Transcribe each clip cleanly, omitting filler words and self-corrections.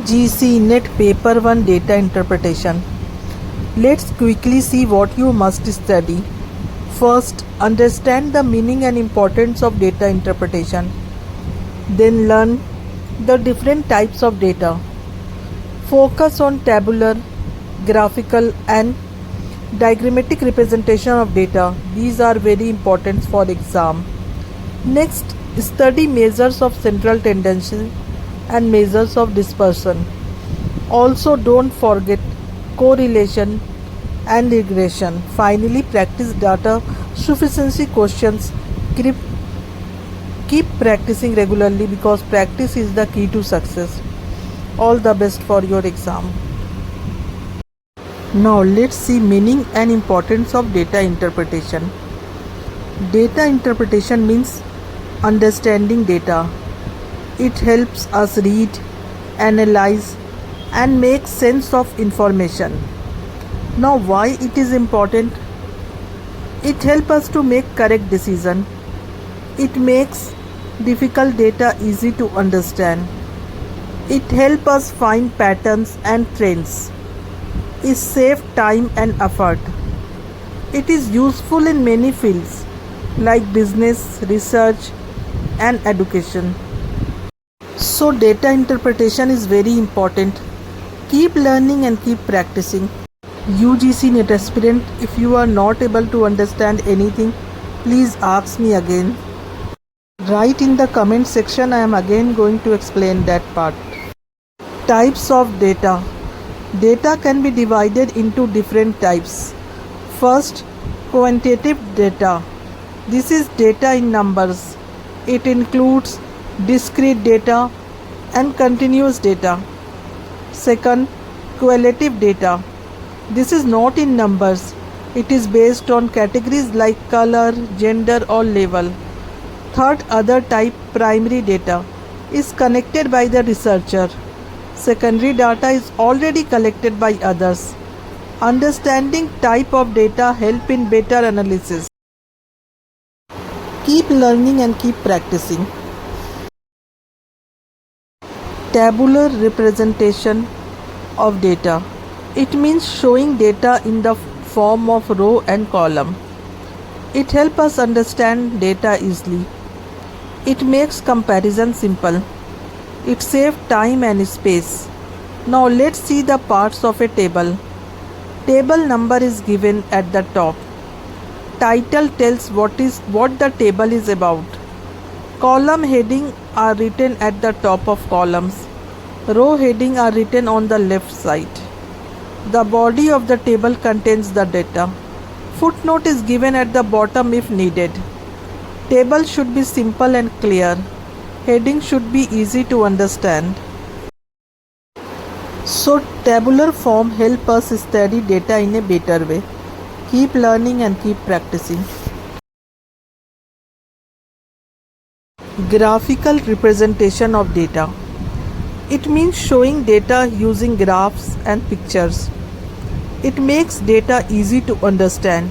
UGC NET Paper 1 Data Interpretation. Let's quickly see what you must study. First, understand the meaning and importance of data interpretation. Then learn the different types of data. Focus on tabular, graphical and diagrammatic representation of data. These are very important for exam. Next, study measures of central tendency and measures of dispersion. Also, don't forget correlation and regression. Finally, practice data sufficiency questions. Keep practicing regularly because practice is the key to success. All the best for your exam. Now let's see meaning and importance of data interpretation. Data interpretation means understanding data. It helps us read, analyze and make sense of information. Now why it is important? It helps us to make correct decision. It makes difficult data easy to understand. It helps us find patterns and trends. It saves time and effort. It is useful in many fields like business, research and education. So data interpretation is very important. Keep learning and keep practicing. UGC NET aspirant, if you are not able to understand anything, please ask me again. Write in the comment section, I am again going to explain that part. Types of data. Data can be divided into different types. First, quantitative data. This is data in numbers. It includes discrete data and continuous data. Second, qualitative data. This is not in numbers. It is based on categories like color, gender or level. Third, other type, primary data, is connected by the researcher. Secondary data is already collected by others. Understanding type of data help in better analysis. Keep learning and keep practicing. Tabular representation of data. It means showing data in the form of row and column. It helps us understand data easily. It makes comparison simple. It saves time and space. Now let's see the parts of a table. Table number is given at the top. Title tells what the table is about. Column heading are written at the top of columns. Row heading are written on the left side. The body of the table contains the data. Footnote is given at the bottom if needed. Table should be simple and clear. Heading should be easy to understand. So tabular form help us study data in a better way. Keep learning and keep practicing. Graphical representation of data. It means showing data using graphs and pictures. It makes data easy to understand.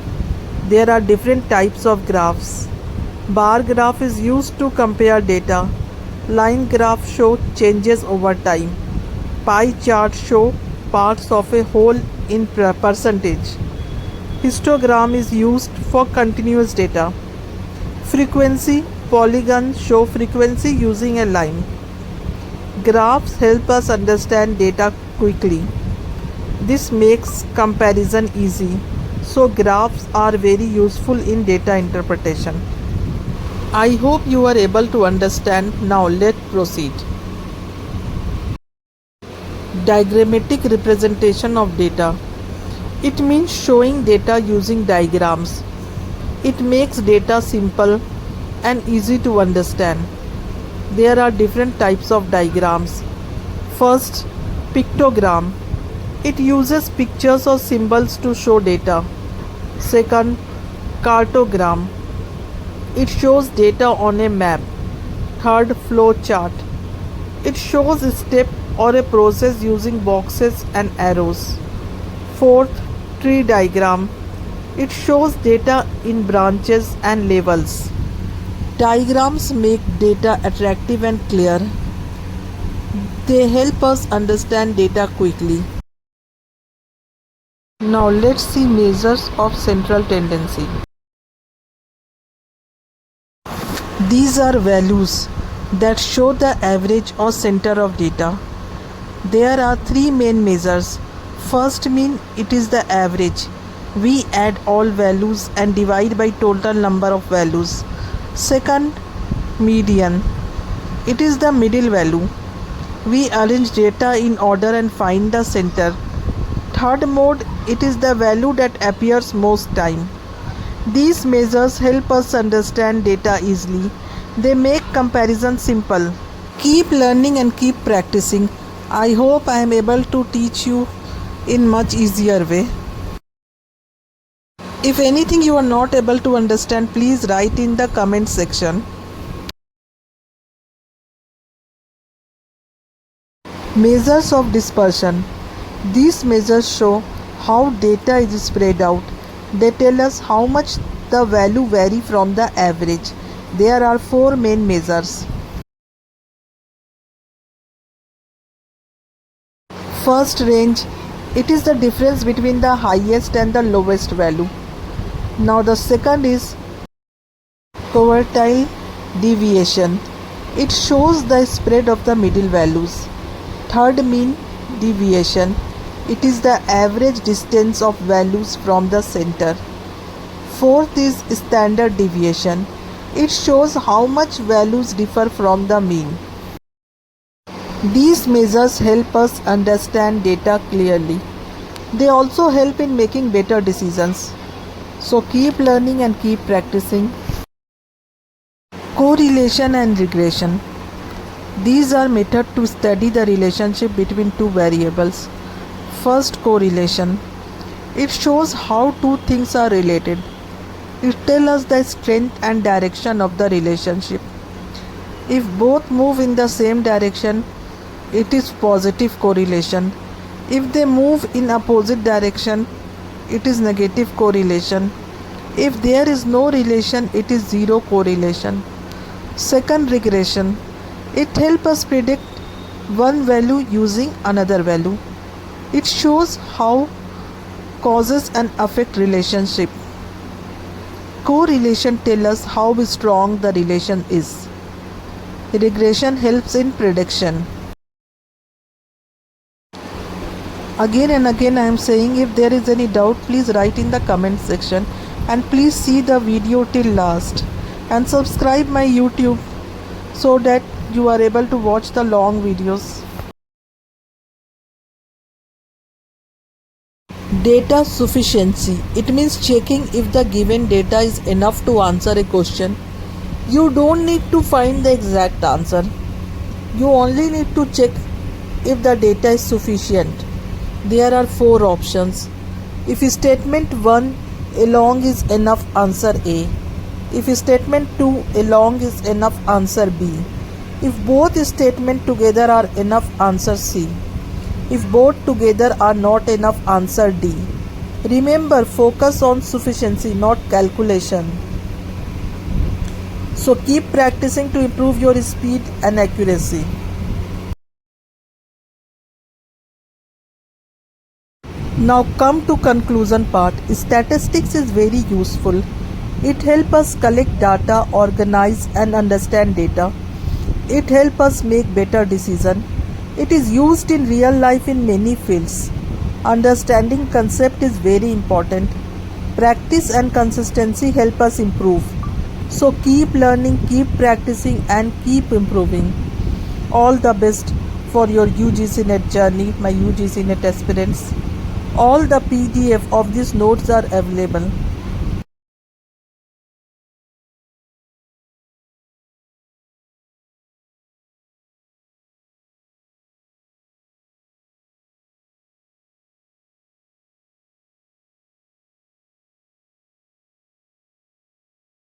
There are different types of graphs. Bar graph is used to compare data. Line graph show changes over time. Pie chart show parts of a whole in percentage. Histogram is used for continuous data. Frequency, polygon show frequency using a line. Graphs help us understand data quickly. This makes comparison easy. So graphs are very useful in data interpretation. I hope you are able to understand. Now let's proceed. Diagrammatic representation of data. It means showing data using diagrams. It makes data simple and easy to understand. There are different types of diagrams. First, pictogram. It uses pictures or symbols to show data. Second, cartogram. It shows data on a map. Third, flow chart. It shows a step or a process using boxes and arrows. Fourth, tree diagram. It shows data in branches and levels. Diagrams make data attractive and clear. They help us understand data quickly. Now let's see measures of central tendency. These are values that show the average or center of data. There are three main measures. First mean it is the average. We add all values and divide by total number of values. Second, median. It is the middle value. We arrange data in order and find the center. Third mode, it is the value that appears most time. These measures help us understand data easily. They make comparison simple. Keep learning and keep practicing. I hope I am able to teach you in much easier way. If anything you are not able to understand, please write in the comment section. Measures of dispersion. These measures show how data is spread out. They tell us how much the value vary from the average. There are four main measures. First, range. It is the difference between the highest and the lowest value. Now the second is quartile deviation. It shows the spread of the middle values. Third, mean deviation. It is the average distance of values from the center. Fourth is standard deviation. It shows how much values differ from the mean. These measures help us understand data clearly. They also help in making better decisions. So keep learning and keep practicing. Correlation and regression. These are methods to study the relationship between two variables. First, correlation. It shows how two things are related. It tells us the strength and direction of the relationship. If both move in the same direction, it is positive correlation. If they move in opposite direction, it is negative correlation. If there is no relation, it is zero correlation. Second, regression. It helps us predict one value using another value. It shows how causes and affect relationship. Correlation tells us how strong the relation is. Regression helps in prediction. Again and again I am saying, if there is any doubt, please write in the comment section, and please see the video till last and subscribe my YouTube so that you are able to watch the long videos. Data sufficiency. It means checking if the given data is enough to answer a question. You don't need to find the exact answer. You only need to check if the data is sufficient. There are four options. If statement 1 along is enough, answer A. If statement 2 along is enough, answer B. If both statements together are enough, answer C. If both together are not enough, answer D. Remember, focus on sufficiency, not calculation. So keep practicing to improve your speed and accuracy. Now come to conclusion part. Statistics is very useful. It helps us collect data, organize and understand data. It helps us make better decisions. It is used in real life in many fields. Understanding concept is very important. Practice and consistency help us improve. So keep learning, keep practicing and keep improving. All the best for your UGC NET journey, my UGC NET aspirants. All the PDF of these notes are available.